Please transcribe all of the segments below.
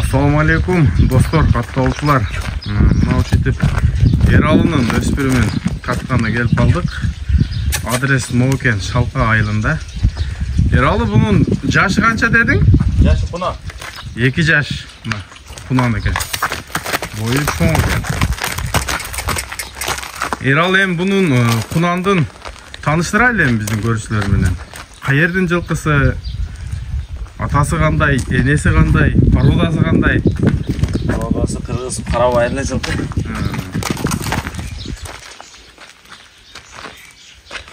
Assalamu alaikum dostlar, kаттаушылар. Мынау сөйтіп Ералының өспірімен катқаны келіп қалдық. Адрес Моукен, Шалқа айылында. Ералы, бұның жашы қанша дедің? Жашы құна. 2 жаш құнан екен. Бойы чоң екен. Ералы, бұның құнандың таныштырайлы біздің көршілерменен. Қай жердің жылқысы? Атасы қандай, енесі қандай, пародасы қандай? Пародасы қырғыз қарабайырлы жылқы.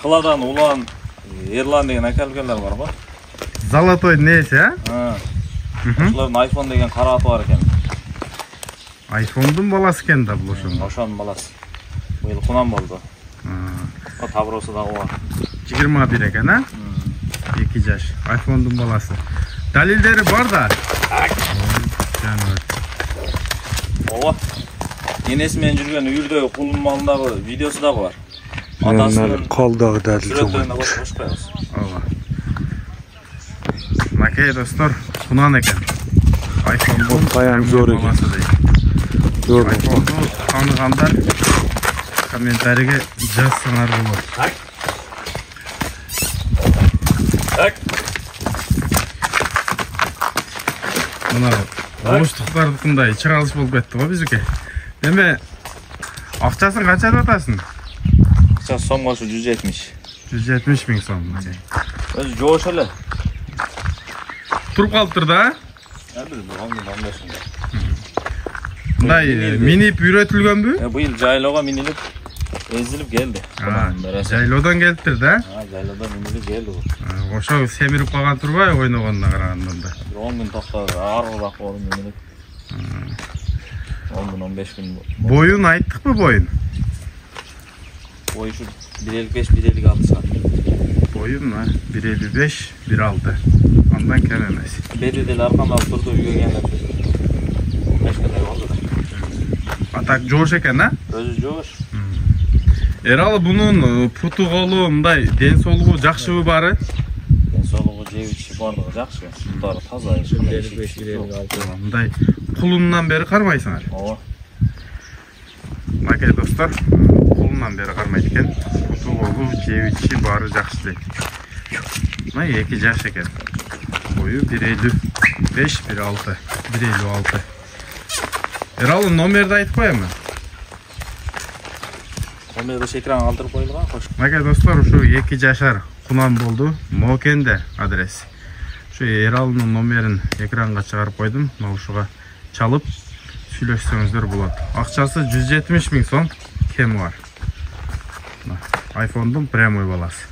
Қыладан Улан Ерлан деген әкелгендер бар ғой. Золотой несі, а? Олардың айфон деген қара аты бар екен. Айфондың баласы екен да бұл ошон. Ошонун баласы. Биыл құнан болды. Табросы дағы бар. 21 екен, а? 2 жаш. Айфондың баласы. Dalilleri var da. Ова. Енесімен жүрген үйірдегі құлын малындағы видеосы да бар. Атасының қолдағы дәлел суреттеріне қошпаймыз. Ова. Макей достар, құнан екен. Айфон баян зор екен. Айфонды танығандар комментарийге жазсаңар болады. Так. Мына болуштуктарды кандай чыгарылыш болуп кетти го бизге. Эми акчасын канча деп атасың? Акчасы сомго 170. 170 миң сом. Өзү жоош эле. Туруп калыптыр да? Мындай минип үйрөтүлгөнбү? Быйыл жайлоого минилип, эзилип келди. Жайлоодон келиптир да? Жайлоодон минилип келди. Ошо семирип калган турбай ойногонуна караганда да. 10 күн токтоду, аргыраак болду минилип. 10 күн 15 күн. Боюн айттыкпы боюн? Бою 1.55 1.56 саат. Boyun 1.55 1.6. Ondan kem emez. Beli del arkamda oturdu uyga geldi. 15 günde oldu da. Atak joş eken ha? Özü joş. Eralı bunun putu kolu mınday den soluğu jakşыбы bari? Den soluğu jebiçi barlığı jakşı. Bunlar taza. 1.55 1.56. Mınday kulundan beri karmaysan. Ova. Makey dostlar, kulundan beri karmaydı eken. Putu kolu jebiçi bari jakşı deydi. Buna 2 jaş eken. Boyu 1.55 1.6 1.56. Eralı nomerdi aytıp koyayım mı? Номерді экран алдырып қойылған қош. Макай достар, ушу 2 жашар кунан болду. Мокенде адрес. Ушу Ералынын номерин экранга чыгарып койдум. Мына ушуга чалып сүйлөшсөңүздөр болот. Акчасы 170 миң сом кеми бар. Айфондун прямой баласы.